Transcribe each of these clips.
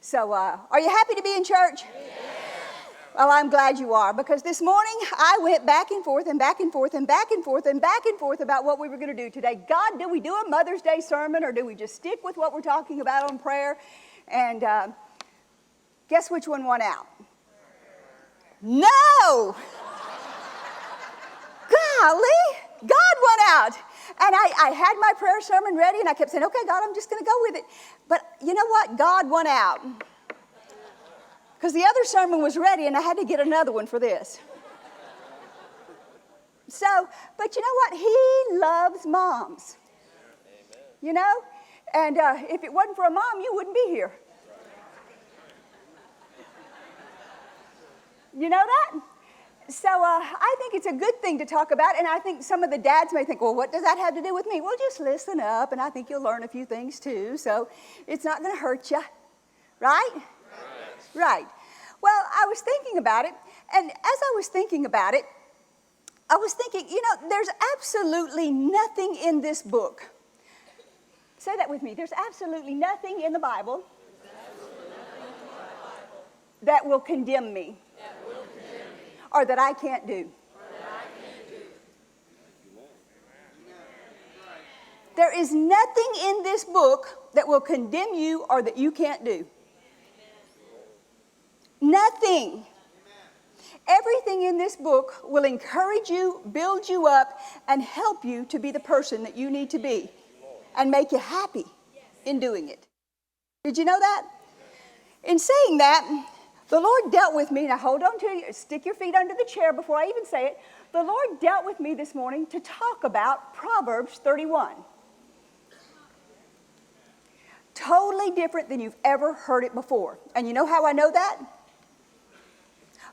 So are you happy to be in church? Yes. Well, I'm glad you are, because this morning I went back and forth and back and forth and back and forth and back and forth about what we were going to do today. God, do we do a Mother's Day sermon, or do we just stick with what we're talking about on prayer? And guess which one won out? No! Golly, God won out. And I had my prayer sermon ready, and I kept saying, okay, God, I'm just going to go with it. But you know what? God won out. Because the other sermon was ready, and I had to get another one for this. So, but you know what? He loves moms. You know? And if it wasn't for a mom, you wouldn't be here. You know that? So I think it's a good thing to talk about, and I think some of the dads may think, well, what does that have to do with me? Well, just listen up, and I think you'll learn a few things too, so it's not going to hurt you, right? Right. Well, I was thinking about it, and as I was thinking about it, I was thinking, you know, there's absolutely nothing in this book. Say that with me. There's absolutely nothing in the Bible that will condemn me. Or that I can't do. There is nothing in this book that will condemn you or that you can't do. Nothing. Everything in this book will encourage you, build you up, and help you to be the person that you need to be, and make you happy in doing it. Did you know that? In saying that, the Lord dealt with me. Now hold on to you. Stick your feet under the chair before I even say it. The Lord dealt with me this morning to talk about Proverbs 31. Totally different than you've ever heard it before. And you know how I know that?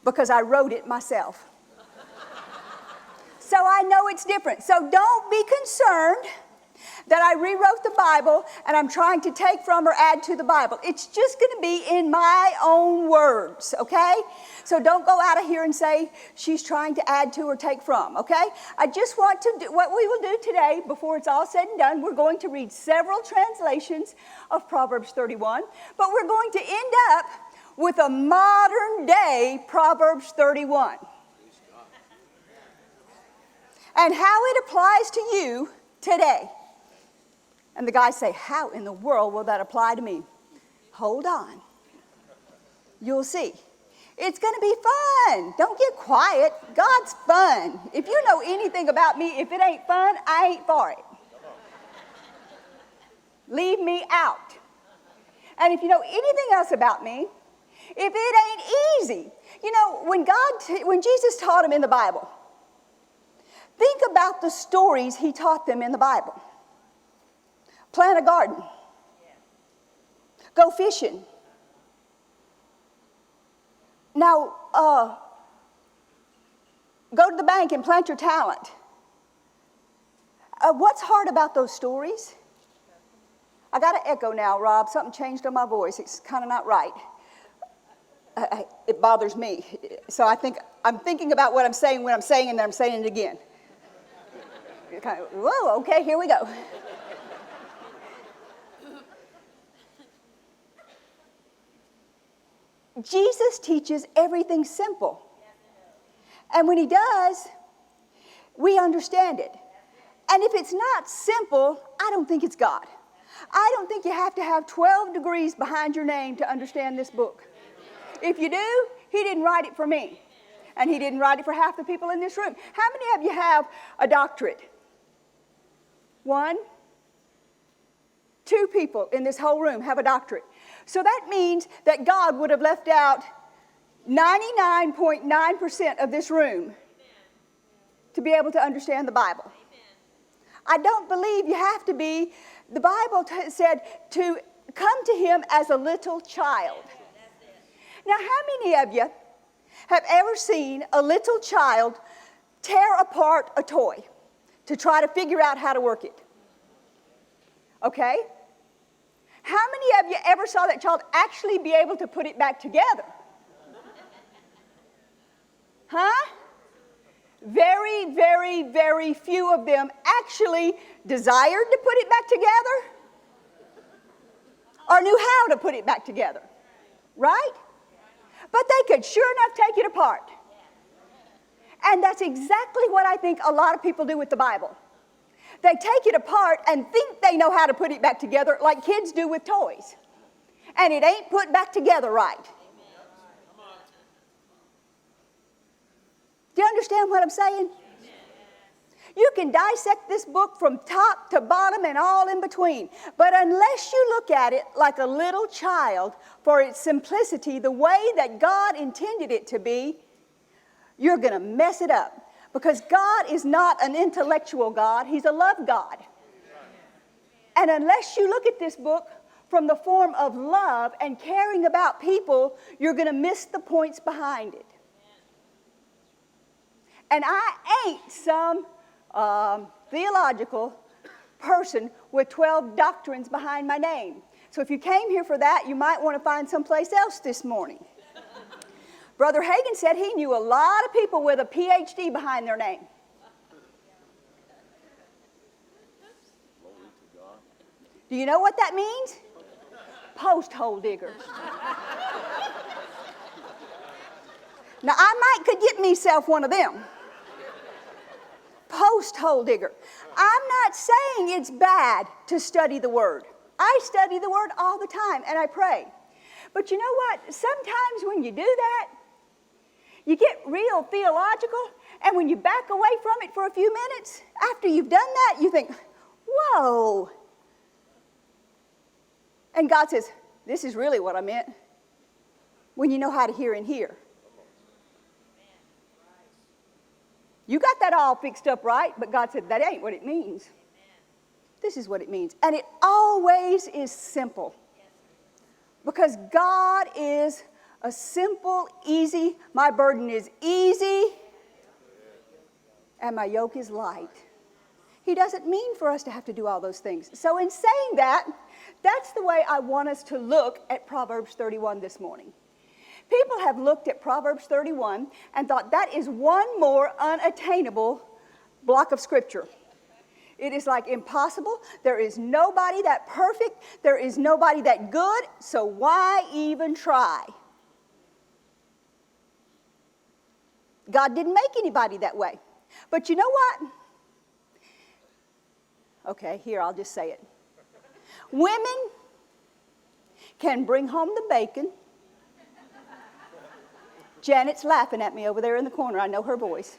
Because I wrote it myself. So I know it's different. So don't be concerned that I rewrote the Bible and I'm trying to take from or add to the Bible. It's just going to be in my own words, okay? So don't go out of here and say she's trying to add to or take from, okay? I just want to do what we will do today before it's all said and done. We're going to read several translations of Proverbs 31, but we're going to end up with a modern day Proverbs 31. And how it applies to you today. And the guys say, how in the world will that apply to me? Hold on. You'll see. It's going to be fun. Don't get quiet. God's fun. If you know anything about me, if it ain't fun, I ain't for it. Leave me out. And if you know anything else about me, if it ain't easy, you know, when Jesus taught them in the Bible, think about the stories he taught them in the Bible. Plant a garden. Go fishing. Now, go to the bank and plant your talent. What's hard about those stories? I got an echo now, Rob. Something changed on my voice. It's kind of not right. It bothers me. So I'm thinking about what I'm saying when I'm saying it, and then I'm saying it again. Kind of, whoa, okay, here we go. Jesus teaches everything simple. And when he does, we understand it. And if it's not simple, I don't think it's God. I don't think you have to have 12 degrees behind your name to understand this book. If you do, he didn't write it for me. And he didn't write it for half the people in this room. How many of you have a doctorate? 1? 2 people in this whole room have a doctorate. So that means that God would have left out 99.9% of this room to be able to understand the Bible. I don't believe you have to be. The Bible said to come to him as a little child. Now, how many of you have ever seen a little child tear apart a toy to try to figure out how to work it? Okay? How many of you ever saw that child actually be able to put it back together? Huh? Very, very, very few of them actually desired to put it back together or knew how to put it back together. right? But they could sure enough take it apart. And that's exactly what I think a lot of people do with the Bible. They take it apart and think they know how to put it back together like kids do with toys. And it ain't put back together right. Do you understand what I'm saying? You can dissect this book from top to bottom and all in between. But unless you look at it like a little child for its simplicity, the way that God intended it to be, you're going to mess it up. Because God is not an intellectual God. He's a love God. And unless you look at this book from the form of love and caring about people, you're going to miss the points behind it. And I ain't some theological person with 12 doctrines behind my name. So if you came here for that, you might want to find someplace else this morning. Brother Hagin said he knew a lot of people with a PhD behind their name. Do you know what that means? Post-hole diggers. Now, I might could get myself one of them. Post-hole digger. I'm not saying it's bad to study the Word. I study the Word all the time, and I pray. But you know what? Sometimes when you do that, you get real theological, and when you back away from it for a few minutes, after you've done that, you think, whoa. And God says, this is really what I meant, when you know how to hear and hear. You got that all fixed up right, but God said, that ain't what it means. This is what it means. And it always is simple. Because God is a simple, easy, my burden is easy, and my yoke is light. He doesn't mean for us to have to do all those things. So in saying that, that's the way I want us to look at Proverbs 31 this morning. People have looked at Proverbs 31 and thought that is one more unattainable block of Scripture. It is like impossible. There is nobody that perfect. There is nobody that good. So why even try? God didn't make anybody that way. But you know what? Okay, here, I'll just say it. Women can bring home the bacon. Janet's laughing at me over there in the corner. I know her voice.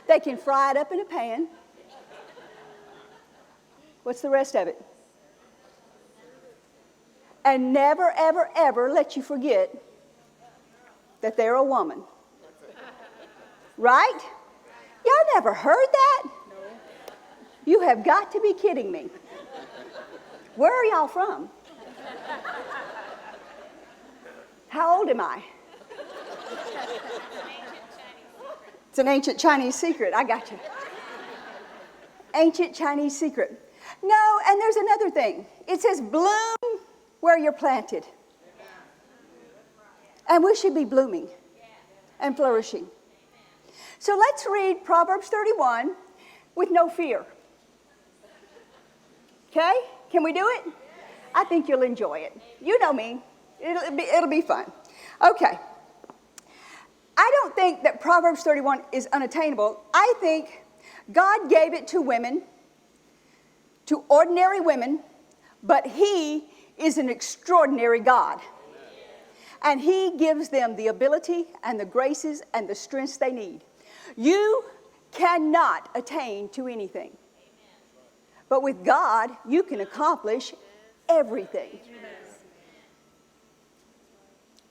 They can fry it up in a pan. What's the rest of it? And never, ever, ever let you forget that they're a woman. Right? Y'all never heard that? You have got to be kidding me. Where are y'all from? How old am I? It's an ancient Chinese secret. I got you. Ancient Chinese secret. No, and there's another thing. It says bloom where you're planted. And we should be blooming and flourishing. So let's read Proverbs 31 with no fear. Okay? Can we do it? I think you'll enjoy it. You know me. It'll be fun. Okay. I don't think that Proverbs 31 is unattainable. I think God gave it to women, to ordinary women, but He is an extraordinary God. And He gives them the ability and the graces and the strengths they need. You cannot attain to anything. But with God, you can accomplish everything.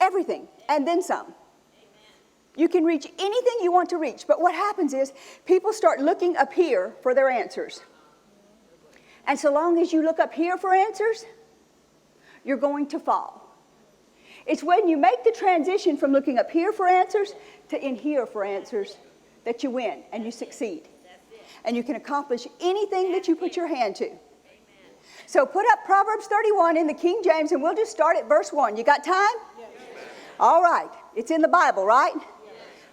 Everything, and then some. You can reach anything you want to reach. But what happens is people start looking up here for their answers. And so long as you look up here for answers, you're going to fall. It's when you make the transition from looking up here for answers to in here for answers that you win and you succeed. And you can accomplish anything that you put your hand to. So put up Proverbs 31 in the King James, and we'll just start at verse 1. You got time? Yes. All right. It's in the Bible, right? Yes.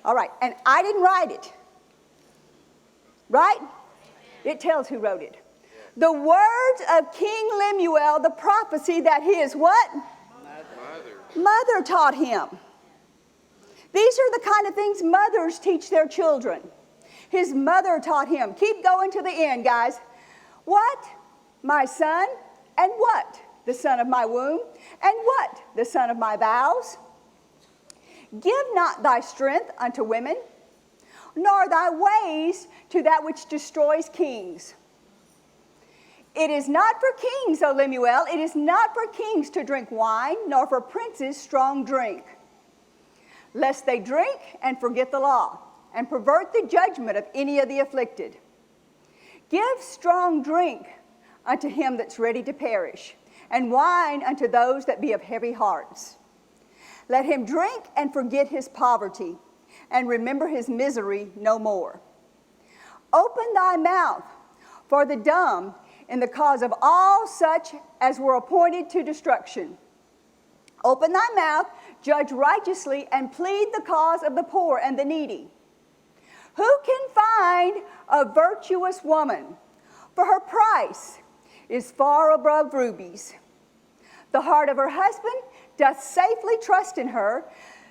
All right. And I didn't write it. Right? It tells who wrote it. The words of King Lemuel, the prophecy that his what? Mother taught him. These are the kind of things mothers teach their children. His mother taught him. Keep going to the end, guys. What? My son? And what? The son of my womb? And what? The son of my vows? Give not thy strength unto women, nor thy ways to that which destroys kings. It is not for kings, O Lemuel, it is not for kings to drink wine, nor for princes strong drink, lest they drink and forget the law, and pervert the judgment of any of the afflicted. Give strong drink unto him that's ready to perish, and wine unto those that be of heavy hearts. Let him drink and forget his poverty, and remember his misery no more. Open thy mouth for the dumb in the cause of all such as were appointed to destruction. Open thy mouth, judge righteously, and plead the cause of the poor and the needy. Who can find a virtuous woman? For her price is far above rubies. The heart of her husband doth safely trust in her,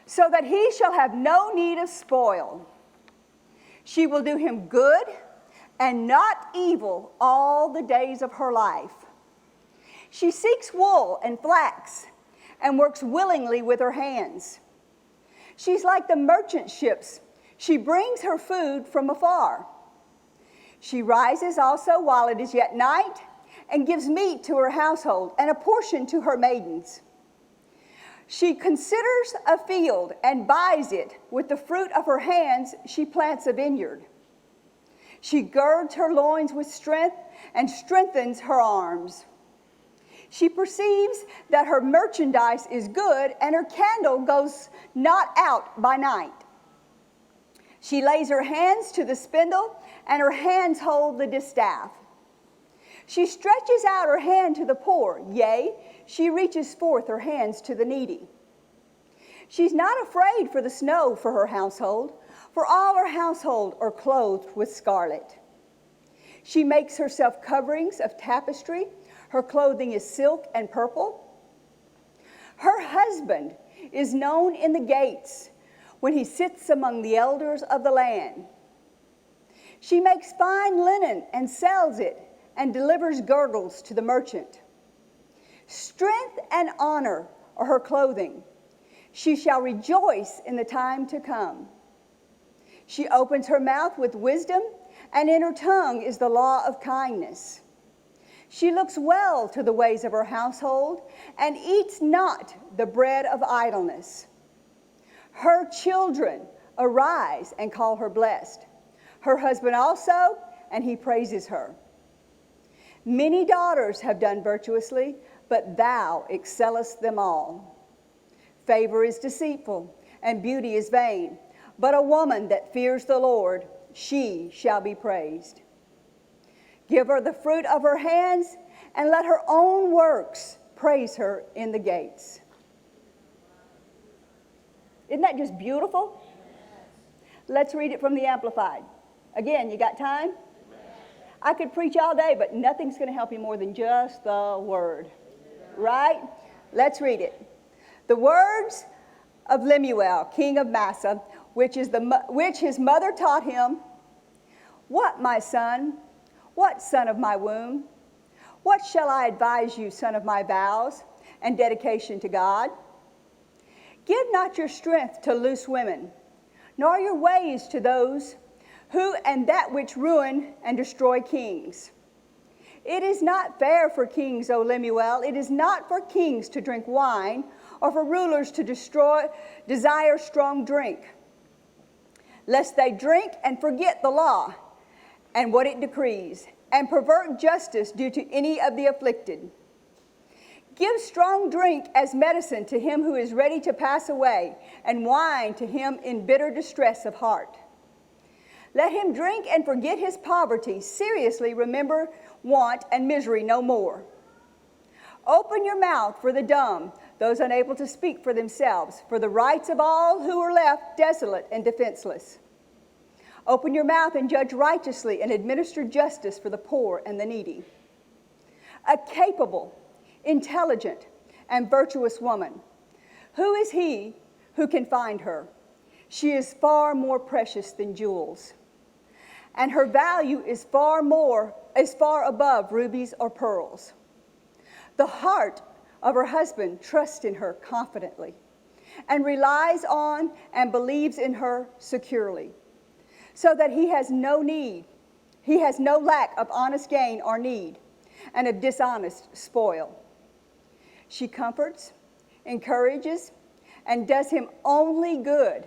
so that he shall have no need of spoil. She will do him good and not evil all the days of her life. She seeks wool and flax and works willingly with her hands. She's like the merchant ships. She brings her food from afar. She rises also while it is yet night and gives meat to her household and a portion to her maidens. She considers a field and buys it. With the fruit of her hands she plants a vineyard. She girds her loins with strength and strengthens her arms. She perceives that her merchandise is good, and her candle goes not out by night. She lays her hands to the spindle, and her hands hold the distaff. She stretches out her hand to the poor, yea, she reaches forth her hands to the needy. She's not afraid for the snow for her household, for all her household are clothed with scarlet. She makes herself coverings of tapestry. Her clothing is silk and purple. Her husband is known in the gates when he sits among the elders of the land. She makes fine linen and sells it, and delivers girdles to the merchant. Strength and honor are her clothing. She shall rejoice in the time to come. She opens her mouth with wisdom, and in her tongue is the law of kindness. She looks well to the ways of her household, and eats not the bread of idleness. Her children arise and call her blessed. Her husband also, and he praises her. Many daughters have done virtuously, but thou excellest them all. Favor is deceitful, and beauty is vain, but a woman that fears the Lord, she shall be praised. Give her the fruit of her hands, and let her own works praise her in the gates. Isn't that just beautiful? Let's read it from the Amplified. Again, you got time? I could preach all day, but nothing's going to help you more than just the word. Right? Let's read it. The words of Lemuel, king of Massa, which his mother taught him. What, my son? What, son of my womb? What shall I advise you, son of my vows and dedication to God? Give not your strength to loose women, nor your ways to those who and that which ruin and destroy kings. It is not fair for kings, O Lemuel, it is not for kings to drink wine, or for rulers to desire strong drink, lest they drink and forget the law and what it decrees, and pervert justice due to any of the afflicted. Give strong drink as medicine to him who is ready to pass away, and wine to him in bitter distress of heart. Let him drink and forget his poverty, seriously remember want and misery no more. Open your mouth for the dumb, those unable to speak for themselves, for the rights of all who are left desolate and defenseless. Open your mouth and judge righteously, and administer justice for the poor and the needy. A capable, intelligent, and virtuous woman, Who is he who can find her? She is far more precious than jewels, and her value is far above rubies or pearls. The heart of her husband trusts in her confidently and relies on and believes in her securely, so that he has no lack of honest gain or need, and of dishonest spoil. She comforts, encourages, and does him only good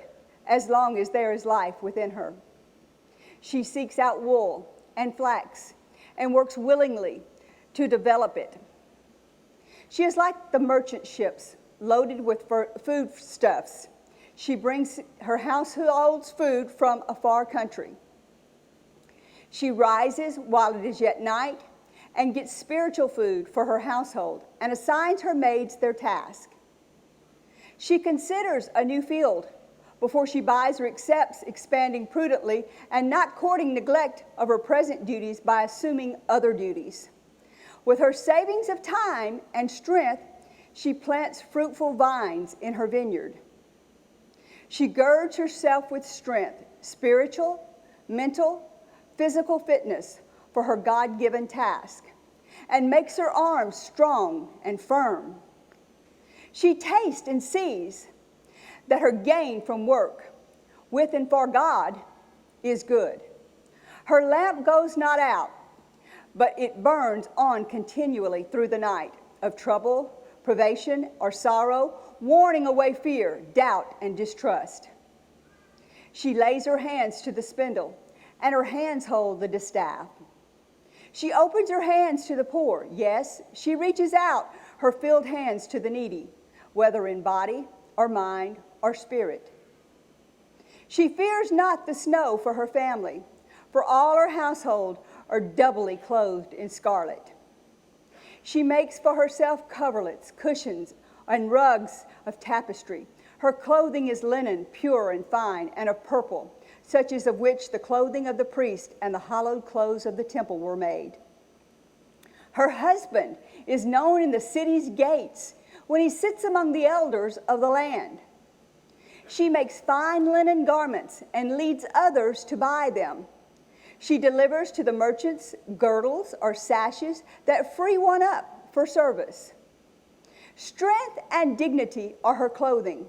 as long as there is life within her. She seeks out wool and flax and works willingly to develop it. She is like the merchant ships loaded with foodstuffs. She brings her household's food from a far country. She rises while it is yet night and gets spiritual food for her household and assigns her maids their task. She considers a new field before she buys or accepts, expanding prudently and not courting neglect of her present duties by assuming other duties. With her savings of time and strength, she plants fruitful vines in her vineyard. She girds herself with strength, spiritual, mental, physical fitness for her God-given task, and makes her arms strong and firm. She tastes and sees that her gain from work with and for God is good. Her lamp goes not out, but it burns on continually through the night of trouble, privation, or sorrow, warning away fear, doubt, and distrust. She lays her hands to the spindle, and her hands hold the distaff. She opens her hands to the poor. Yes, she reaches out her filled hands to the needy, whether in body or mind or spirit. She fears not the snow for her family, for all her household are doubly clothed in scarlet. She makes for herself coverlets, cushions, and rugs of tapestry. Her clothing is linen, pure and fine, and of purple, such as of which the clothing of the priest and the hallowed clothes of the temple were made. Her husband is known in the city's gates when he sits among the elders of the land. She makes fine linen garments and leads others to buy them. She delivers to the merchants girdles or sashes that free one up for service. Strength and dignity are her clothing,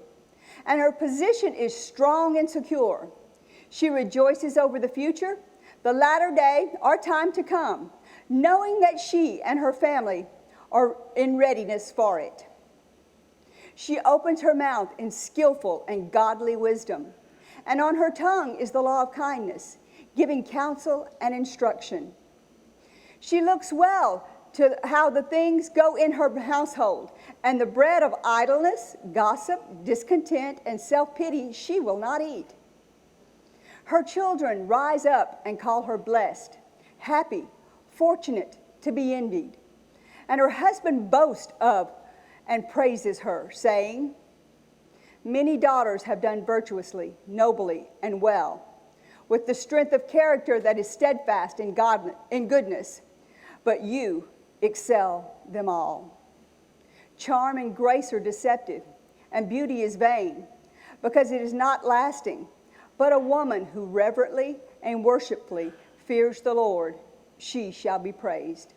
and her position is strong and secure. She rejoices over the future, the latter day, or time to come, knowing that she and her family are in readiness for it. She opens her mouth in skillful and godly wisdom, and on her tongue is the law of kindness, giving counsel and instruction. She looks well to how the things go in her household, and the bread of idleness, gossip, discontent, and self-pity she will not eat. Her children rise up and call her blessed, happy, fortunate to be envied. And her husband boasts of and praises her, saying, "Many daughters have done virtuously, nobly, and well, with the strength of character that is steadfast in goodness, but you excel them all. Charm and grace are deceptive, and beauty is vain, because it is not lasting. But a woman who reverently and worshipfully fears the Lord, she shall be praised.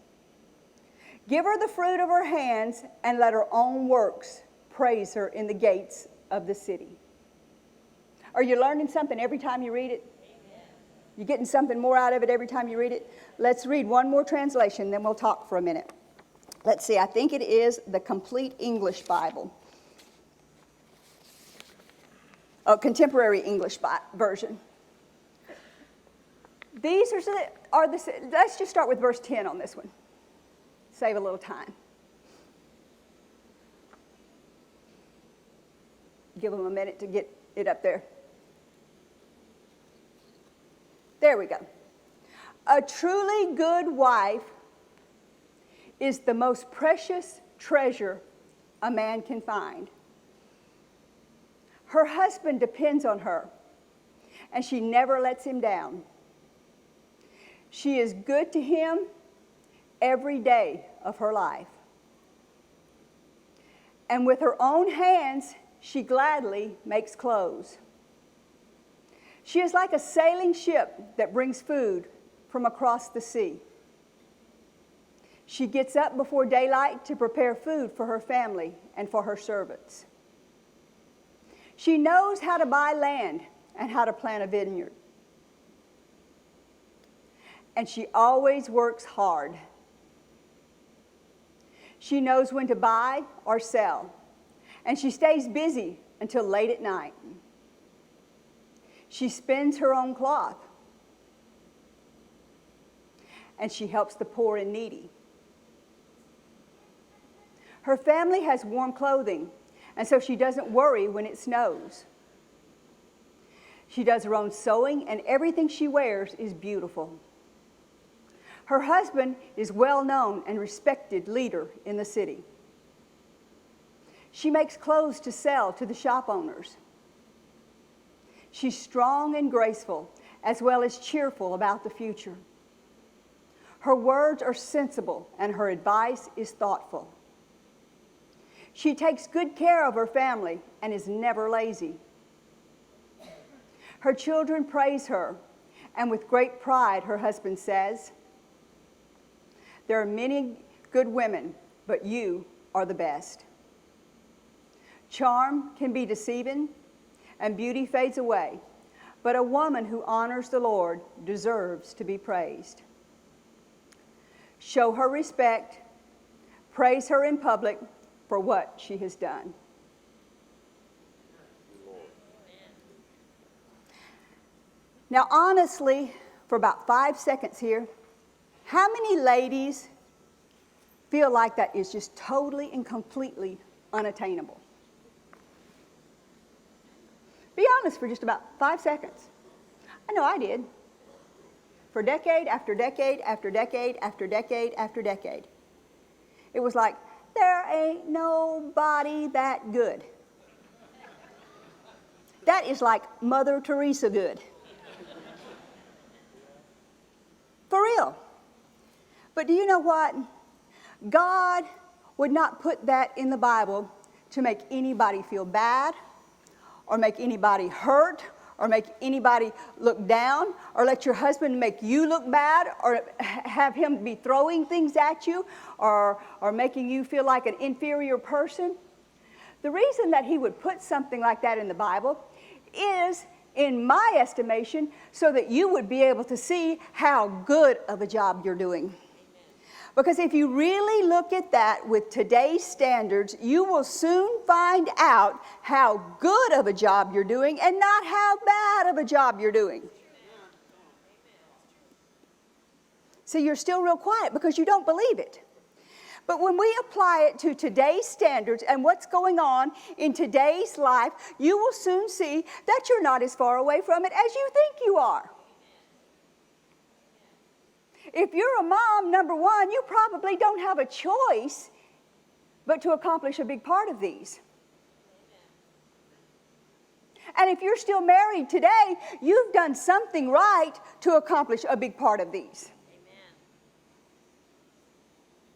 Give her the fruit of her hands, and let her own works praise her in the gates of the city." Are you learning something every time you read it? Amen. You getting something more out of it every time you read it? Let's read one more translation, then we'll talk for a minute. Let's see, I think it is the Complete English Bible. Contemporary English version. These are the, let's just start with verse 10 on this one. Save a little time. Give them a minute to get it up there. There we go. A truly good wife is the most precious treasure a man can find. Her husband depends on her, and she never lets him down. She is good to him every day of her life. And with her own hands, she gladly makes clothes. She is like a sailing ship that brings food from across the sea. She gets up before daylight to prepare food for her family and for her servants. She knows how to buy land and how to plant a vineyard. And she always works hard. She knows when to buy or sell, and she stays busy until late at night. She spins her own cloth, and she helps the poor and needy. Her family has warm clothing, and so she doesn't worry when it snows. She does her own sewing, and everything she wears is beautiful. Her husband is well-known and respected leader in the city. She makes clothes to sell to the shop owners. She's strong and graceful, as well as cheerful about the future. Her words are sensible, and her advice is thoughtful. She takes good care of her family and is never lazy. Her children praise her, and with great pride, her husband says, "There are many good women, but you are the best." Charm can be deceiving, and beauty fades away, but a woman who honors the Lord deserves to be praised. Show her respect, praise her in public for what she has done. Now, honestly, for about 5 seconds here, how many ladies feel like that is just totally and completely unattainable? Be honest for just about 5 seconds. I know I did. For decade after decade after decade after decade after decade. It was like, there ain't nobody that good. That is like Mother Teresa good. For real. But do you know what? God would not put that in the Bible to make anybody feel bad, or make anybody hurt, or make anybody look down, or let your husband make you look bad, or have him be throwing things at you, or making you feel like an inferior person. The reason that he would put something like that in the Bible is, in my estimation, so that you would be able to see how good of a job you're doing. Because if you really look at that with today's standards, you will soon find out how good of a job you're doing and not how bad of a job you're doing. So you're still real quiet because you don't believe it. But when we apply it to today's standards and what's going on in today's life, you will soon see that you're not as far away from it as you think you are. If you're a mom, number one, you probably don't have a choice but to accomplish a big part of these. And if you're still married today, you've done something right to accomplish a big part of these. Amen.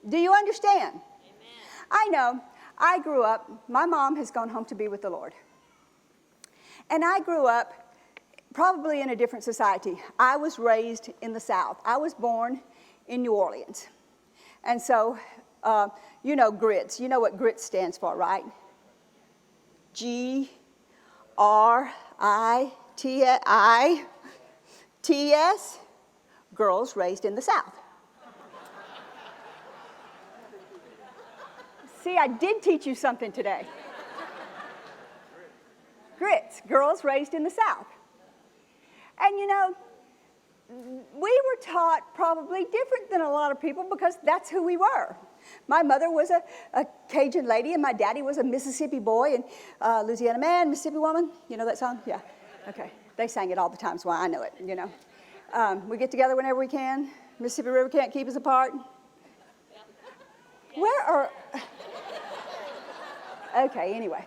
Do you understand? Amen. I know. I grew up, my mom has gone home to be with the Lord. And I grew up probably in a different society. I was raised in the South. I was born in New Orleans. And so, you know grits. You know what grits stands for, right? G-R-I-T-S, girls raised in the South. See, I did teach you something today. Grits, girls raised in the South. And you know, we were taught probably different than a lot of people because that's who we were. My mother was a Cajun lady, and my daddy was a Mississippi boy, and Louisiana man, Mississippi woman. You know that song? Yeah. Okay. They sang it all the time, so I know it, you know. We get together whenever we can. Mississippi River can't keep us apart. Where are... Okay, anyway.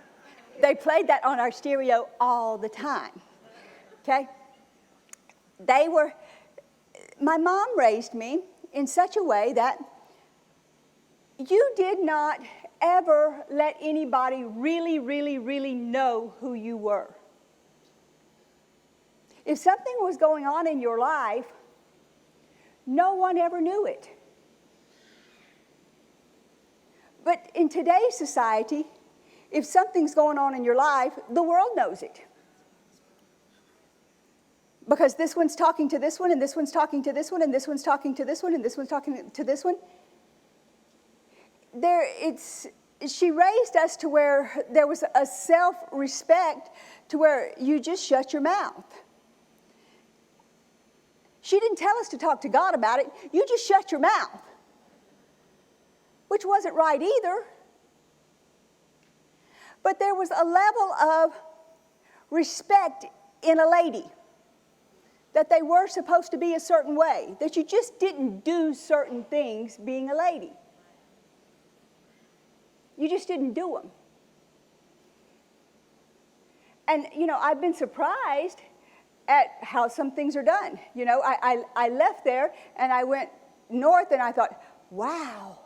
They played that on our stereo all the time. Okay? My mom raised me in such a way that you did not ever let anybody really, really, really know who you were. If something was going on in your life, no one ever knew it. But in today's society, if something's going on in your life, the world knows it. Because this one's talking to this one, and this one's talking to this one, and this one's talking to this one, and this one's talking to this one. She raised us to where there was a self-respect to where you just shut your mouth. She didn't tell us to talk to God about it. You just shut your mouth. Which wasn't right either. But there was a level of respect in a lady. That they were supposed to be a certain way. That you just didn't do certain things being a lady. You just didn't do them. And, I've been surprised at how some things are done. I left there and I went north and I thought, wow,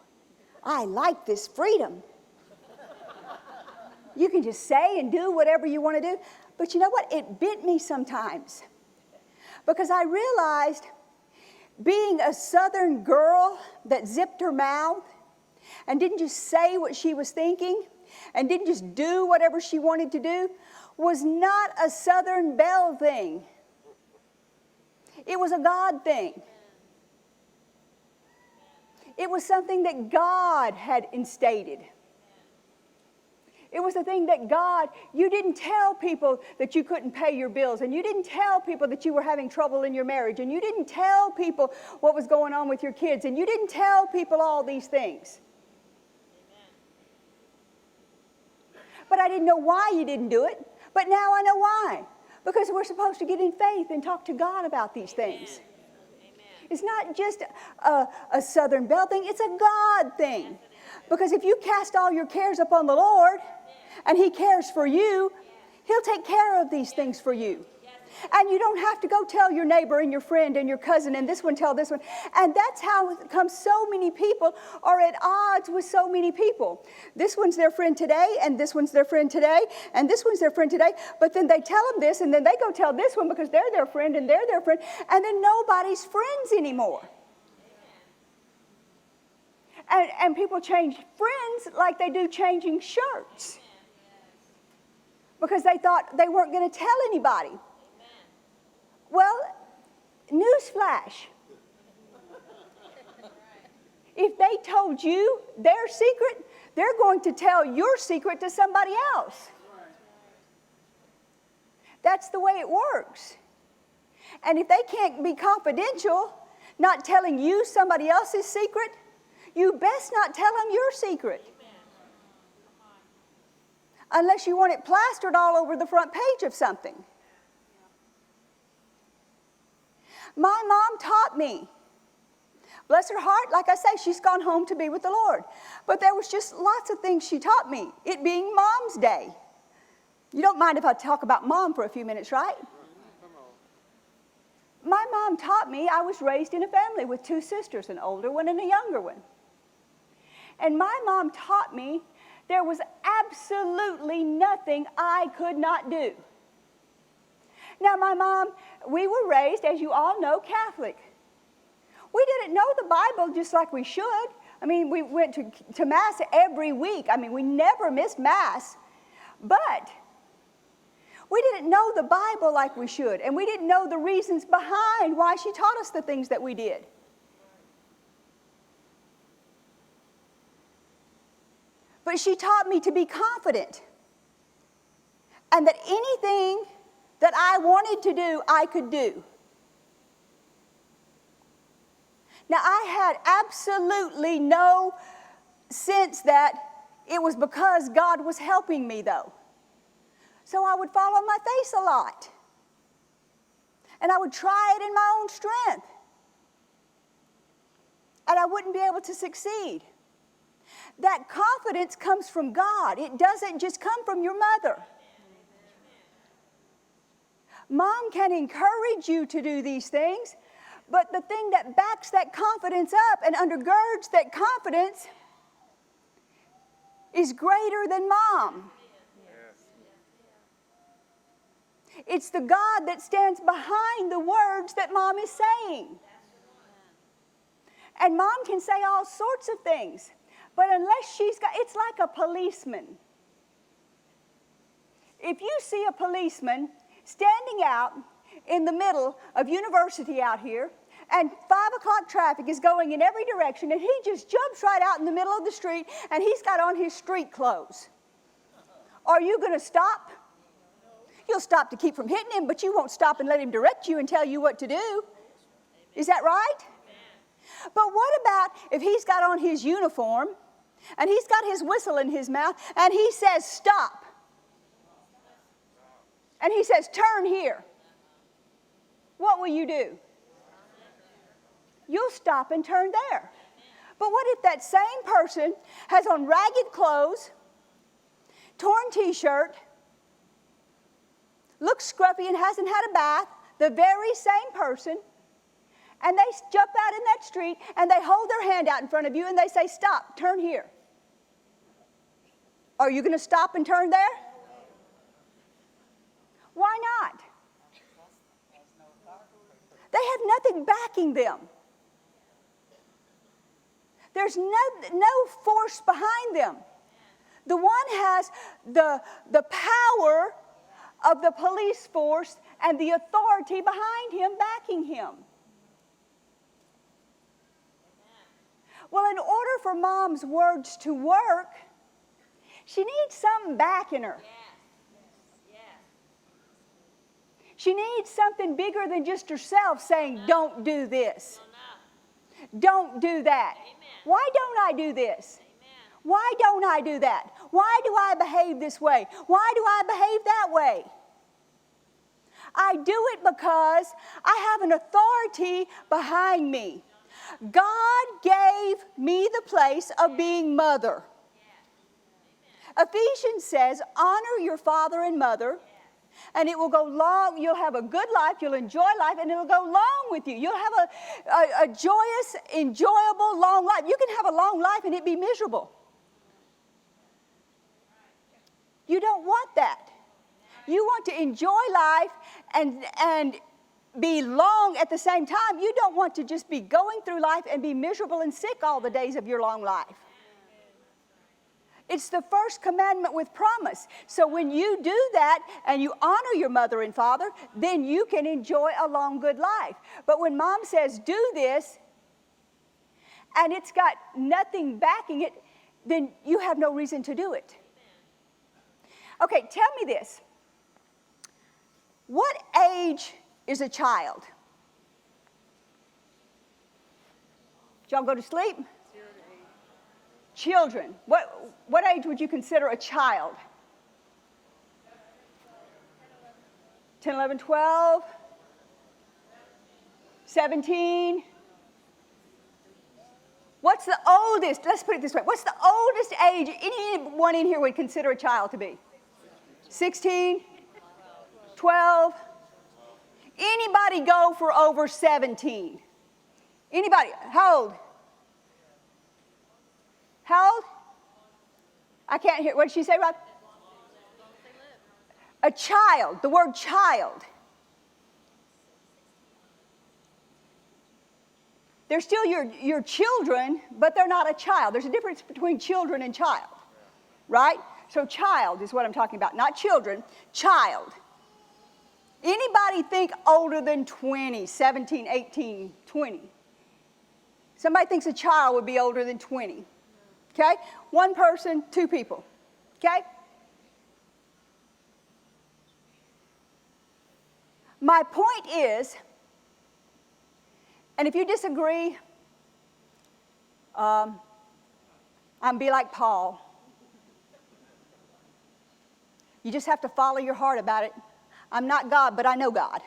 I like this freedom. You can just say and do whatever you want to do. But you know what? It bit me sometimes. Because I realized being a southern girl that zipped her mouth and didn't just say what she was thinking and didn't just do whatever she wanted to do was not a Southern belle thing. It was a God thing. It was something that God had instated. It was the thing that God, you didn't tell people that you couldn't pay your bills, and you didn't tell people that you were having trouble in your marriage, and you didn't tell people what was going on with your kids, and you didn't tell people all these things. But I didn't know why you didn't do it, but now I know why. Because we're supposed to get in faith and talk to God about these things. It's not just a Southern belle thing, it's a God thing. Because if you cast all your cares upon the Lord, and He cares for you, He'll take care of these things for you. And you don't have to go tell your neighbor and your friend and your cousin and this one tell this one. And that's how it comes. So many people are at odds with so many people. This one's their friend today, and this one's their friend today, and this one's their friend today. But then they tell them this, and then they go tell this one because they're their friend and they're their friend. And then nobody's friends anymore. And people change friends like they do changing shirts. Because they thought they weren't going to tell anybody. Well, newsflash. If they told you their secret, they're going to tell your secret to somebody else. That's the way it works. And if they can't be confidential, not telling you somebody else's secret, you best not tell them your secret. Unless you want it plastered all over the front page of something. My mom taught me. Bless her heart, like I say, she's gone home to be with the Lord. But there was just lots of things she taught me, it being Mom's Day. You don't mind if I talk about Mom for a few minutes, right? My mom taught me, I was raised in a family with two sisters, an older one and a younger one. And my mom taught me there was absolutely nothing I could not do. Now, my mom, we were raised, as you all know, Catholic. We didn't know the Bible just like we should. I mean, we went to Mass every week. I mean, we never missed Mass. But we didn't know the Bible like we should. And we didn't know the reasons behind why she taught us the things that we did. But she taught me to be confident. And that anything that I wanted to do, I could do. Now, I had absolutely no sense that it was because God was helping me, though. So I would fall on my face a lot. And I would try it in my own strength. And I wouldn't be able to succeed. That confidence comes from God. It doesn't just come from your mother. Mom can encourage you to do these things, but the thing that backs that confidence up and undergirds that confidence is greater than Mom. It's the God that stands behind the words that Mom is saying. And Mom can say all sorts of things, but unless it's like a policeman. If you see a policeman standing out in the middle of University out here, and 5 o'clock traffic is going in every direction, and he just jumps right out in the middle of the street, and he's got on his street clothes, are you going to stop? You'll stop to keep from hitting him, but you won't stop and let him direct you and tell you what to do. Is that right? But what about if he's got on his uniform, and he's got his whistle in his mouth, and he says, stop. And he says, turn here. What will you do? You'll stop and turn there. But what if that same person has on ragged clothes, torn t-shirt, looks scruffy and hasn't had a bath, the very same person, and they jump out in that street and they hold their hand out in front of you and they say, stop, turn here. Are you going to stop and turn there? Why not? They have nothing backing them. There's no force behind them. The one has the power of the police force and the authority behind him backing him. Well, in order for Mom's words to work, she needs something backing her. She needs something bigger than just herself saying, don't do this. Don't do that. Why don't I do this? Why don't I do that? Why do I behave this way? Why do I behave that way? I do it because I have an authority behind me. God gave me the place of being mother. Ephesians says, honor your father and mother, and it will go long. You'll have a good life, you'll enjoy life, and it'll go long with you. You'll have a joyous, enjoyable, long life. You can have a long life and it be miserable. You don't want that. You want to enjoy life and be long at the same time. You don't want to just be going through life and be miserable and sick all the days of your long life. It's the first commandment with promise. So when you do that and you honor your mother and father, then you can enjoy a long, good life. But when Mom says, do this, and it's got nothing backing it, then you have no reason to do it. Okay, tell me this. What age is a child? Did y'all go to sleep? Children. What age would you consider a child? 10, 11, 12, 17. What's the oldest? Let's put it this way. What's the oldest age anyone in here would consider a child to be? 16? 12? Anybody go for over 17? Anybody? How old? How old? I can't hear. What did she say, Rob? A child. The word child. They're still your children, but they're not a child. There's a difference between children and child, right? So child is what I'm talking about, not children, child. Anybody think older than 20, 17, 18, 20? Somebody thinks a child would be older than 20. Okay? One person, two people. Okay? My point is, and if you disagree, I'm be like Paul. You just have to follow your heart about it. I'm not God, but I know God.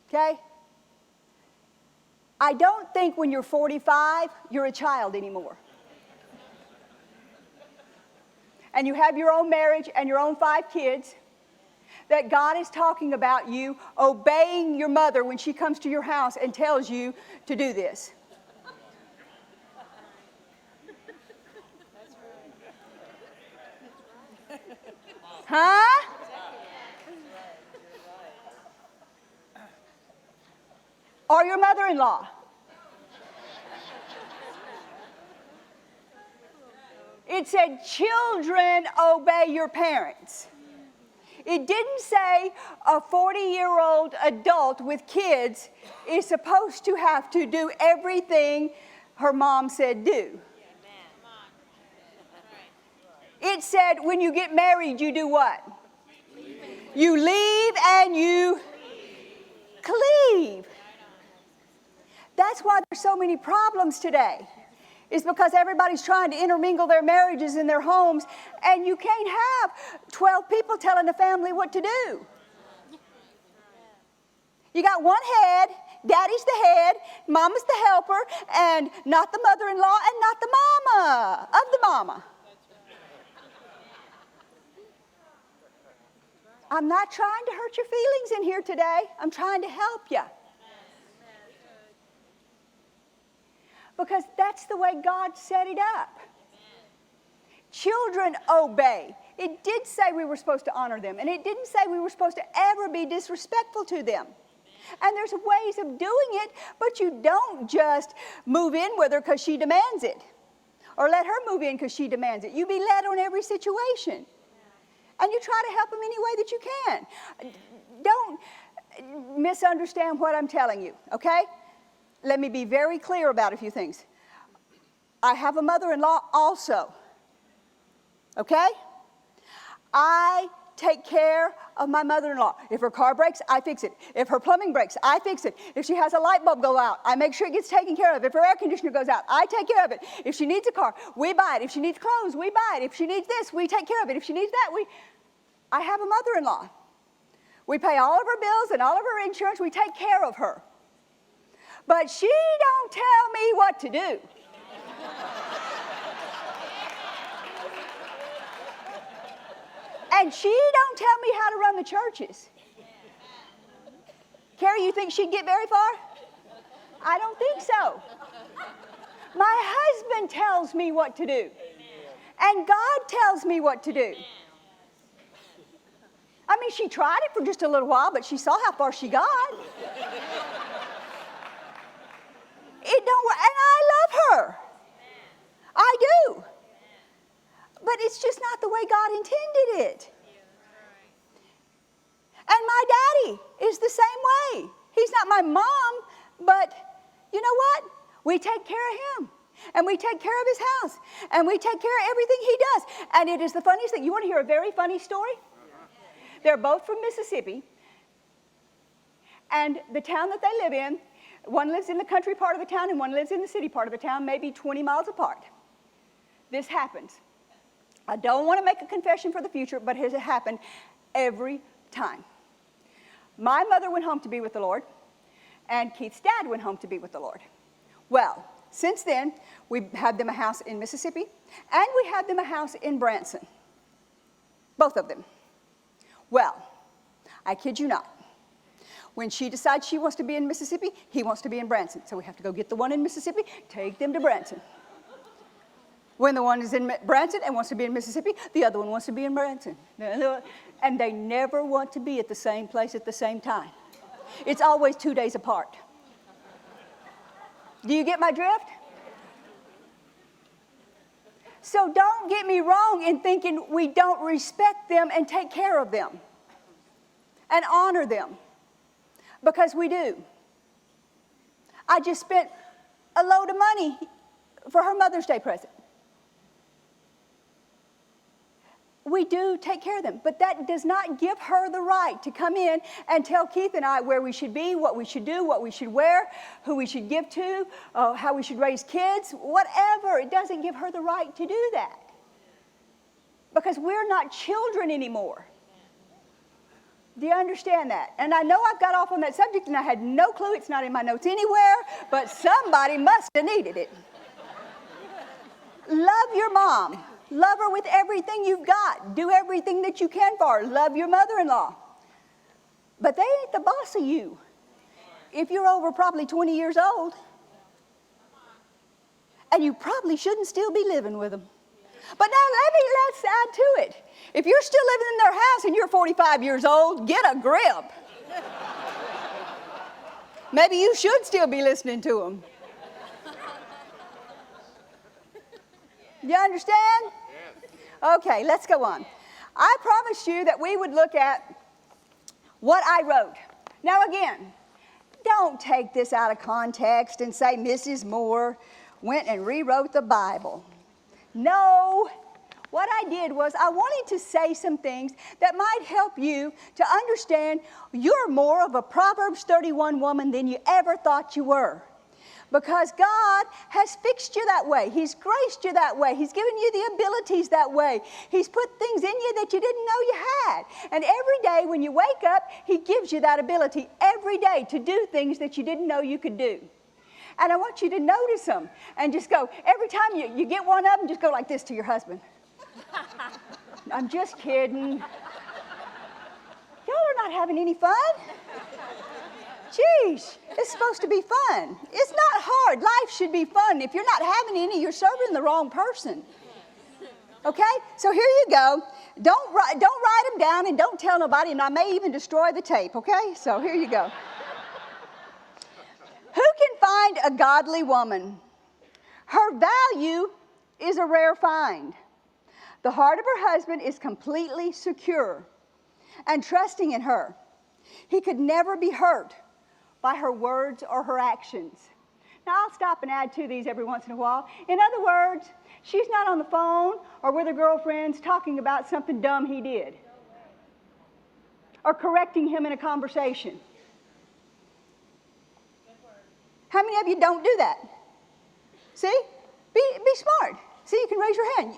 Okay? I don't think when you're 45, you're a child anymore. And you have your own marriage and your own 5 kids, that God is talking about you obeying your mother when she comes to your house and tells you to do this. Huh? Or your mother-in-law. It said, children, obey your parents. It didn't say a 40-year-old adult with kids is supposed to have to do everything her mom said do. It said when you get married, you do what? You leave and you cleave. That's why there's so many problems today. It's because everybody's trying to intermingle their marriages in their homes, and you can't have 12 people telling the family what to do. You got one head, daddy's the head, mama's the helper, and not the mother-in-law and not the mama of the mama. I'm not trying to hurt your feelings in here today. I'm trying to help you. Because that's the way God set it up. Children obey. It did say we were supposed to honor them, and it didn't say we were supposed to ever be disrespectful to them. And there's ways of doing it, but you don't just move in with her because she demands it, or let her move in because she demands it. You be led on every situation, and you try to help them any way that you can. Don't misunderstand what I'm telling you, okay? Let me be very clear about a few things. I have a mother-in-law also, okay? I take care of my mother-in-law. If her car breaks, I fix it. If her plumbing breaks, I fix it. If she has a light bulb go out, I make sure it gets taken care of. If her air conditioner goes out, I take care of it. If she needs a car, we buy it. If she needs clothes, we buy it. If she needs this, we take care of it. If she needs that, I have a mother-in-law. We pay all of her bills and all of her insurance. We take care of her. But she don't tell me what to do. And she don't tell me how to run the churches. Carrie, you think she'd get very far? I don't think so. My husband tells me what to do. And God tells me what to do. I mean, she tried it for just a little while, but she saw how far she got. It don't work, and I love her. I do. But it's just not the way God intended it. And my daddy is the same way. He's not my mom, but you know what? We take care of him. And we take care of his house. And we take care of everything he does. And it is the funniest thing. You want to hear a very funny story? They're both from Mississippi. And the town that they live in, one lives in the country part of the town and one lives in the city part of the town, maybe 20 miles apart. This happens. I don't want to make a confession for the future, but it has happened every time. My mother went home to be with the Lord, and Keith's dad went home to be with the Lord. Well, since then, we had them a house in Mississippi, and we had them a house in Branson. Both of them. Well, I kid you not. When she decides she wants to be in Mississippi, he wants to be in Branson. So we have to go get the one in Mississippi, take them to Branson. When the one is in Branson and wants to be in Mississippi, the other one wants to be in Branson. And they never want to be at the same place at the same time. It's always 2 days apart. Do you get my drift? So don't get me wrong in thinking we don't respect them and take care of them and honor them. Because we do. I just spent a load of money for her Mother's Day present. We do take care of them, but that does not give her the right to come in and tell Keith and I where we should be, what we should do, what we should wear, who we should give to, how we should raise kids, whatever. It doesn't give her the right to do that. Because we're not children anymore. Do you understand that? And I know I've got off on that subject and I had no clue. It's not in my notes anywhere, but somebody must have needed it. Love your mom. Love her with everything you've got. Do everything that you can for her. Love your mother-in-law. But they ain't the boss of you. If you're over probably 20 years old, and you probably shouldn't still be living with them. But now let's add to it. If you're still living in their house and you're 45 years old, get a grip. Maybe you should still be listening to them. You understand? Okay, let's go on. I promised you that we would look at what I wrote. Now again, don't take this out of context and say Mrs. Moore went and rewrote the Bible. No, what I did was I wanted to say some things that might help you to understand you're more of a Proverbs 31 woman than you ever thought you were. Because God has fixed you that way. He's graced you that way. He's given you the abilities that way. He's put things in you that you didn't know you had. And every day when you wake up, He gives you that ability every day to do things that you didn't know you could do. And I want you to notice them and just go, every time you get one of them, just go like this to your husband. I'm just kidding. Y'all are not having any fun. Jeez, it's supposed to be fun. It's not hard. Life should be fun. If you're not having any, you're serving the wrong person. Okay? So here you go. Don't write them down and don't tell nobody, and I may even destroy the tape, okay? So here you go. Who can find a godly woman? Her value is a rare find. The heart of her husband is completely secure and trusting in her. He could never be hurt by her words or her actions. Now, I'll stop and add to these every once in a while. In other words, she's not on the phone or with her girlfriends talking about something dumb he did or correcting him in a conversation. How many of you don't do that? See? Be smart. See, you can raise your hand.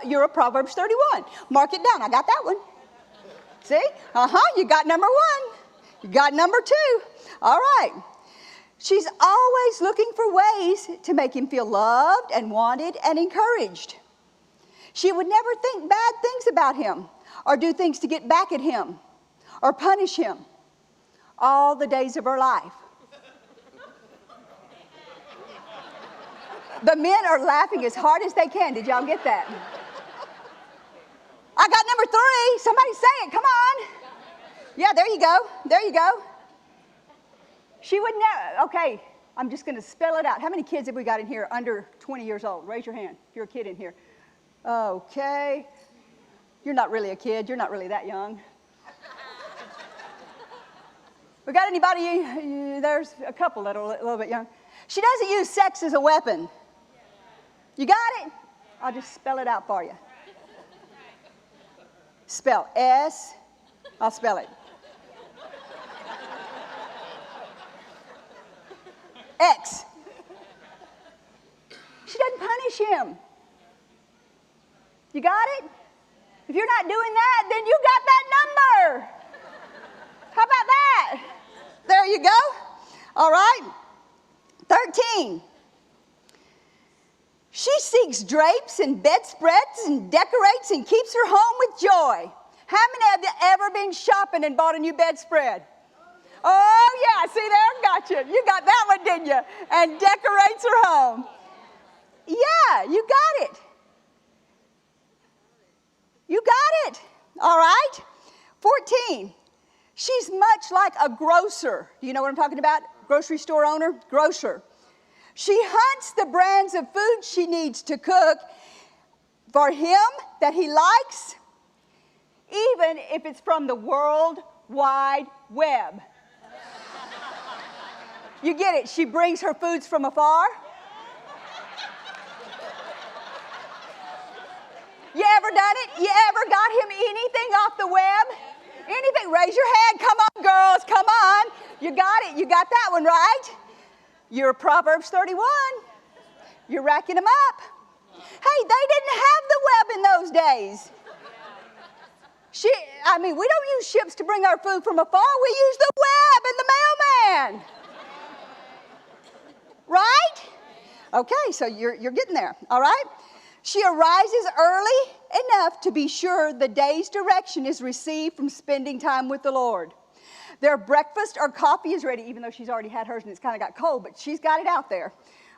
You're a Proverbs 31. Mark it down. I got that one. See? You got number 1. You got number 2. All right. She's always looking for ways to make him feel loved and wanted and encouraged. She would never think bad things about him or do things to get back at him or punish him all the days of her life. The men are laughing as hard as they can. Did y'all get that? I got number 3. Somebody say it. Come on. Yeah, there you go. There you go. She would never. Okay, I'm just going to spell it out. How many kids have we got in here under 20 years old? Raise your hand if you're a kid in here. Okay. You're not really a kid. You're not really that young. We got anybody? There's a couple that are a little bit young. She doesn't use sex as a weapon. You got it? I'll just spell it out for you. Spell S. I'll spell it. X. She doesn't punish him. You got it? If you're not doing that, then you got that number. How about that? There you go. All right. 13. She seeks drapes and bedspreads and decorates and keeps her home with joy. How many of you ever been shopping and bought a new bedspread? Oh, yeah, see there, got you. You got that one, didn't you? And decorates her home. Yeah, you got it. You got it. All right. 14. She's much like a grocer. Do you know what I'm talking about? Grocery store owner? Grocer. She hunts the brands of food she needs to cook for him that he likes, even if it's from the World Wide Web. You get it? She brings her foods from afar. You ever done it? You ever got him anything off the web? Anything? Raise your hand. Come on, girls. Come on. You got it. You got that one right. You're Proverbs 31. You're racking them up. Hey, they didn't have the web in those days. We don't use ships to bring our food from afar. We use the web and the mailman. Right? Okay, so you're getting there. All right? She arises early enough to be sure the day's direction is received from spending time with the Lord. Their breakfast or coffee is ready, even though she's already had hers and it's kind of got cold, but she's got it out there.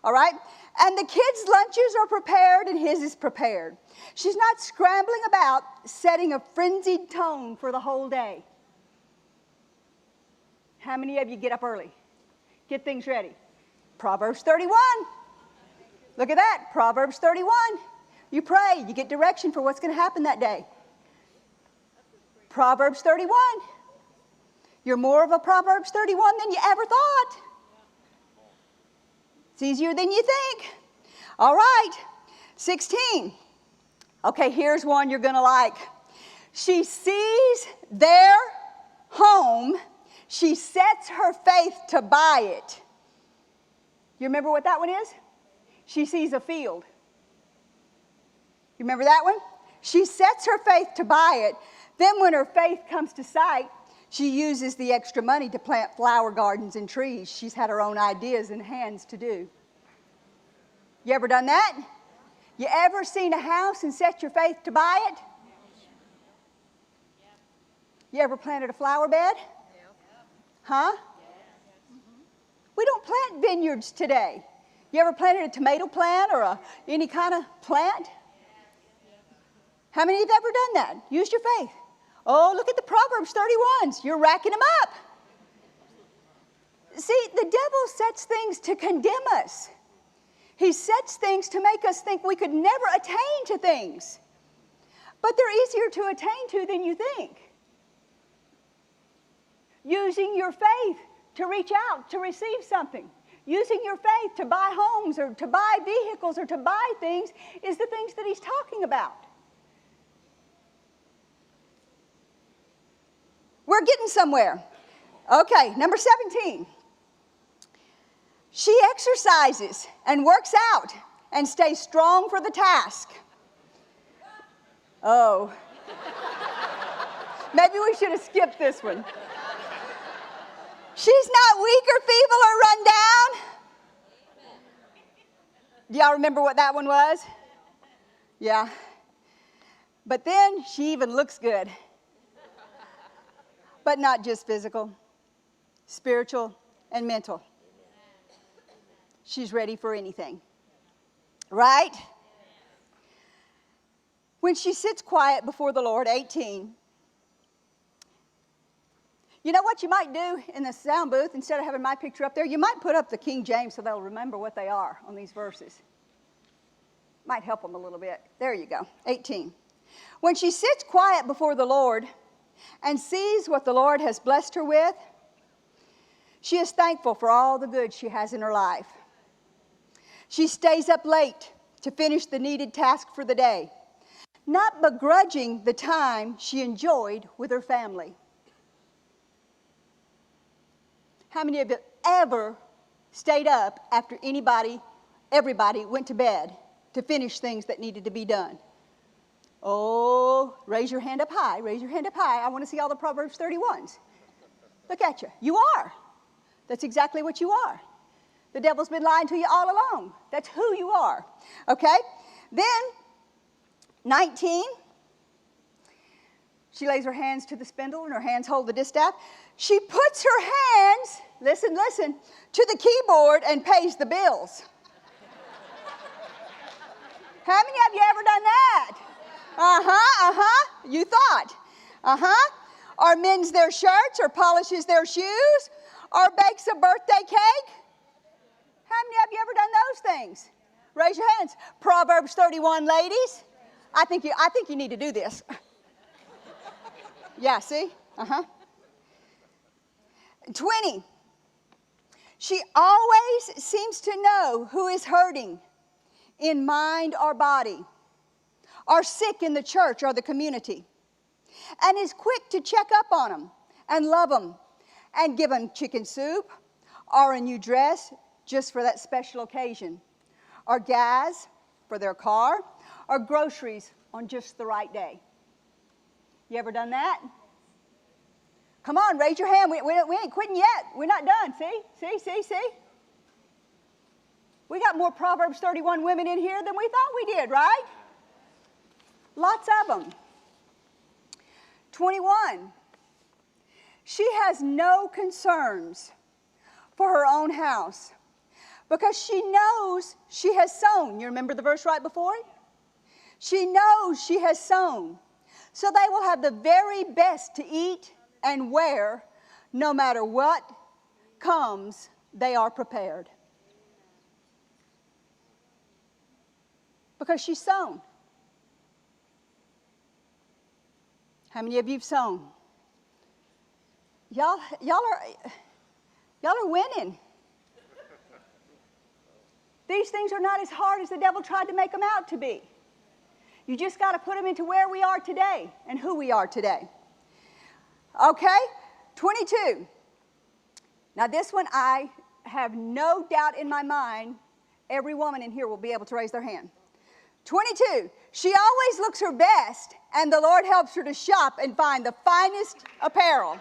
All right? And the kids' lunches are prepared and his is prepared. She's not scrambling about setting a frenzied tone for the whole day. How many of you get up early? Get things ready. Proverbs 31. Look at that. Proverbs 31. You pray. You get direction for what's going to happen that day. Proverbs 31. You're more of a Proverbs 31 than you ever thought. It's easier than you think. All right. 16. Okay, here's one you're going to like. She sees their home. She sets her faith to buy it. You remember what that one is? She sees a field. You remember that one? She sets her faith to buy it. Then when her faith comes to sight, she uses the extra money to plant flower gardens and trees. She's had her own ideas and hands to do. You ever done that? You ever seen a house and set your faith to buy it? You ever planted a flower bed? Huh? We don't plant vineyards today. You ever planted a tomato plant or any kind of plant? How many of you have ever done that? Used your faith. Oh, look at the Proverbs 31s. You're racking them up. See, the devil sets things to condemn us. He sets things to make us think we could never attain to things. But they're easier to attain to than you think. Using your faith to reach out, to receive something. Using your faith to buy homes or to buy vehicles or to buy things is the things that he's talking about. We're getting somewhere. Okay, number 17. She exercises and works out and stays strong for the task. Oh. Maybe we should have skipped this one. She's not weak or feeble or run down. Do y'all remember what that one was? Yeah. But then she even looks good. But not just physical, spiritual and mental. She's ready for anything. Right? When she sits quiet before the Lord, 18. You know what you might do in the sound booth, instead of having my picture up there, you might put up the King James so they'll remember what they are on these verses. Might help them a little bit. There you go, 18. When she sits quiet before the Lord and sees what the Lord has blessed her with, she is thankful for all the good she has in her life. She stays up late to finish the needed task for the day, not begrudging the time she enjoyed with her family. How many of you ever stayed up after everybody went to bed to finish things that needed to be done? Oh, raise your hand up high. Raise your hand up high. I want to see all the Proverbs 31s. Look at you. You are. That's exactly what you are. The devil's been lying to you all along. That's who you are. Okay? Then, 19. She lays her hands to the spindle and her hands hold the distaff. She puts her hands, listen, to the keyboard and pays the bills. How many of you ever done that? You thought. Or mends their shirts or polishes their shoes or bakes a birthday cake. How many of you ever done those things? Raise your hands. Proverbs 31, ladies. I think you need to do this. Yeah, see? 20. She always seems to know who is hurting in mind or body, or sick in the church or the community, and is quick to check up on them and love them and give them chicken soup or a new dress just for that special occasion, or gas for their car, or groceries on just the right day. You ever done that? Come on, raise your hand. We ain't quitting yet. We're not done. See? We got more Proverbs 31 women in here than we thought we did, right? Lots of them. 21. She has no concerns for her own house, Because she knows she has sown. You remember the verse right before it? She knows she has sown. So they will have the very best to eat and wear. No matter what comes, they are prepared. Because she's sown. How many of you have sown? Y'all are winning. These things are not as hard as the devil tried to make them out to be. You just got to put them into where we are today and who we are today. Okay, 22. Now this one, I have no doubt in my mind every woman in here will be able to raise their hand. 22. She always looks her best, and the Lord helps her to shop and find the finest apparel.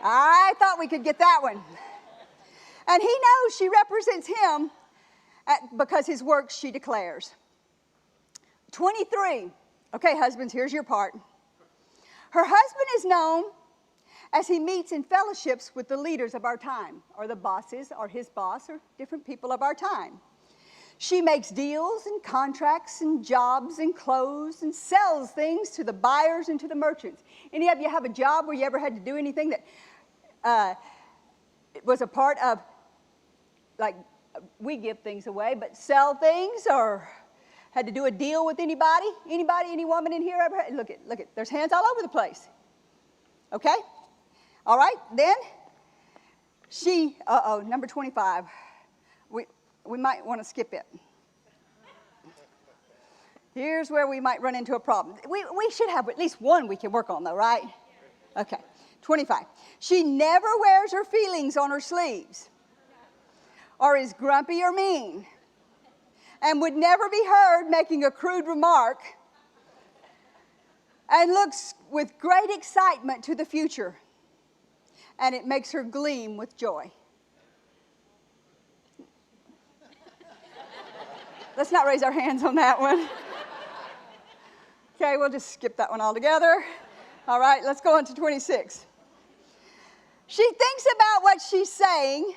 I thought we could get that one. And he knows she represents him because his works she declares. 23. Okay, husbands, here's your part. Her husband is known as he meets in fellowships with the leaders of our time, or the bosses, or his boss, or different people of our time. She makes deals and contracts and jobs and clothes and sells things to the buyers and to the merchants. Any of you have a job where you ever had to do anything that was a part of, like, we give things away, but sell things, or had to do a deal with anybody? Anybody, any woman in here ever had? Look at, there's hands all over the place. Okay? All right, then she, number 25. We might want to skip it. Here's where we might run into a problem. We should have at least one we can work on, though, right? Okay, 25. She never wears her feelings on her sleeves, or is grumpy or mean, and would never be heard making a crude remark, and looks with great excitement to the future, and it makes her gleam with joy. Let's not raise our hands on that one. Okay, we'll just skip that one altogether. All right, let's go on to 26. She thinks about what she's saying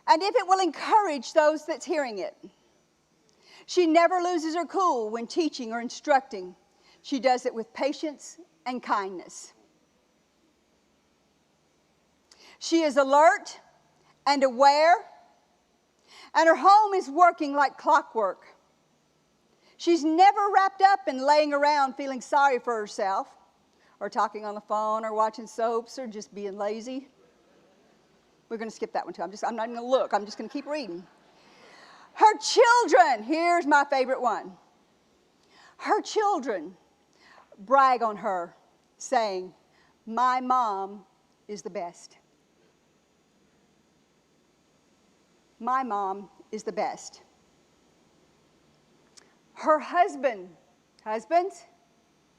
and if it will encourage those that's hearing it. She never loses her cool when teaching or instructing. She does it with patience and kindness. She is alert and aware, and her home is working like clockwork. She's never wrapped up in laying around feeling sorry for herself, or talking on the phone, or watching soaps, or just being lazy. We're going to skip that one too. I'm not even going to look. I'm just going to keep reading. Her children, here's my favorite one. Her children brag on her, saying, "My mom is the best. My mom is the best." Her husbands,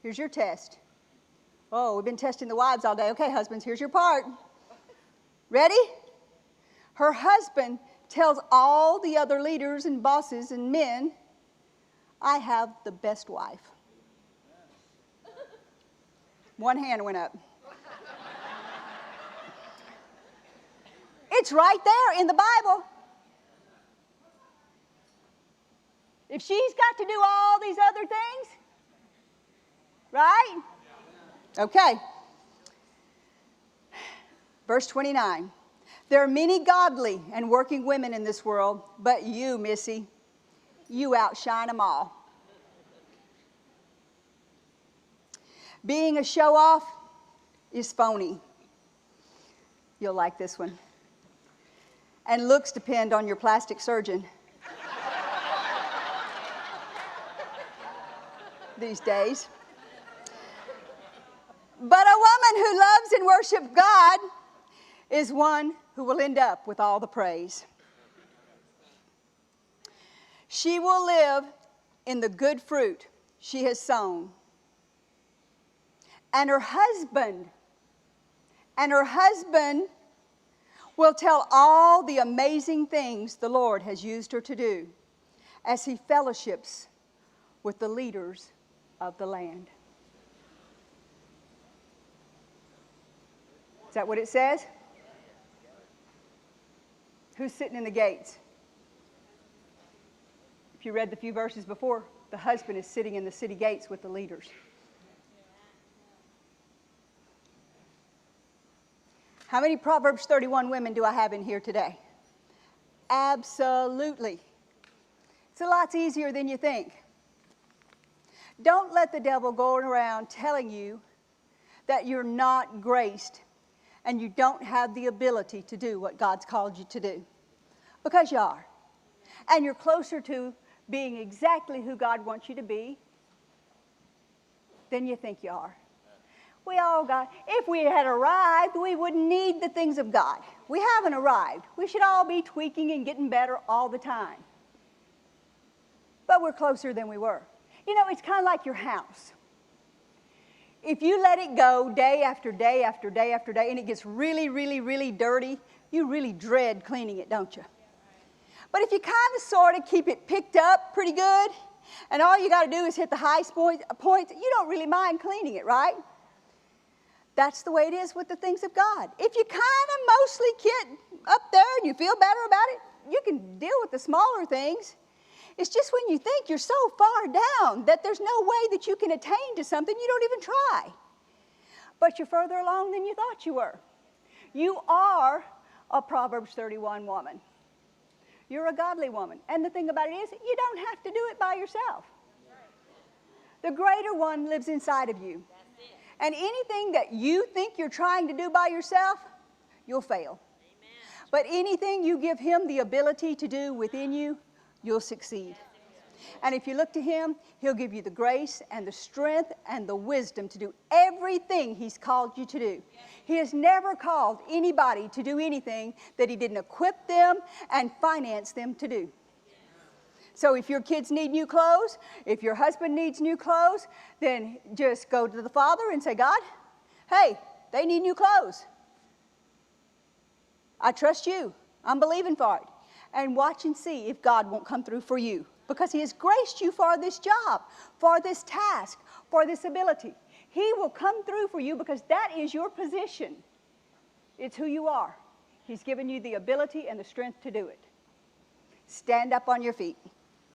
here's your test. Oh, we've been testing the wives all day. Okay, husbands, here's your part. Ready? Her husband tells all the other leaders and bosses and men, "I have the best wife." One hand went up. It's right there in the Bible. If she's got to do all these other things, right? Okay. Verse 29. There are many godly and working women in this world, but you, Missy, you outshine them all. Being a show-off is phony. You'll like this one. And looks depend on your plastic surgeon. These days. But a woman who loves and worships God is one who will end up with all the praise. She will live in the good fruit she has sown. And her husband will tell all the amazing things the Lord has used her to do as he fellowships with the leaders of the land. Is that what it says? Who's sitting in the gates? If you read the few verses before, the husband is sitting in the city gates with the leaders. How many Proverbs 31 women do I have in here today? Absolutely. It's a lot easier than you think. Don't let the devil go around telling you that you're not graced and you don't have the ability to do what God's called you to do. Because you are. And you're closer to being exactly who God wants you to be than you think you are. We all got, if we had arrived, we wouldn't need the things of God. We haven't arrived. We should all be tweaking and getting better all the time. But we're closer than we were. You know, it's kind of like your house. If you let it go day after day after day after day, and it gets really, really, really dirty, you really dread cleaning it, don't you? But if you kind of sort of keep it picked up pretty good, and all you got to do is hit the high points, you don't really mind cleaning it, right? That's the way it is with the things of God. If you kind of mostly get up there and you feel better about it, you can deal with the smaller things. It's just when you think you're so far down that there's no way that you can attain to something, you don't even try. But you're further along than you thought you were. You are a Proverbs 31 woman. You're a godly woman. And the thing about it is, you don't have to do it by yourself. The greater one lives inside of you. And anything that you think you're trying to do by yourself, you'll fail. But anything you give him the ability to do within you, you'll succeed. And if you look to him, he'll give you the grace and the strength and the wisdom to do everything he's called you to do. He has never called anybody to do anything that he didn't equip them and finance them to do. So if your kids need new clothes, if your husband needs new clothes, then just go to the Father and say, God, hey, they need new clothes. I trust you. I'm believing for it. And watch and see if God won't come through for you. Because he has graced you for this job, for this task, for this ability. He will come through for you because that is your position. It's who you are. He's given you the ability and the strength to do it. Stand up on your feet.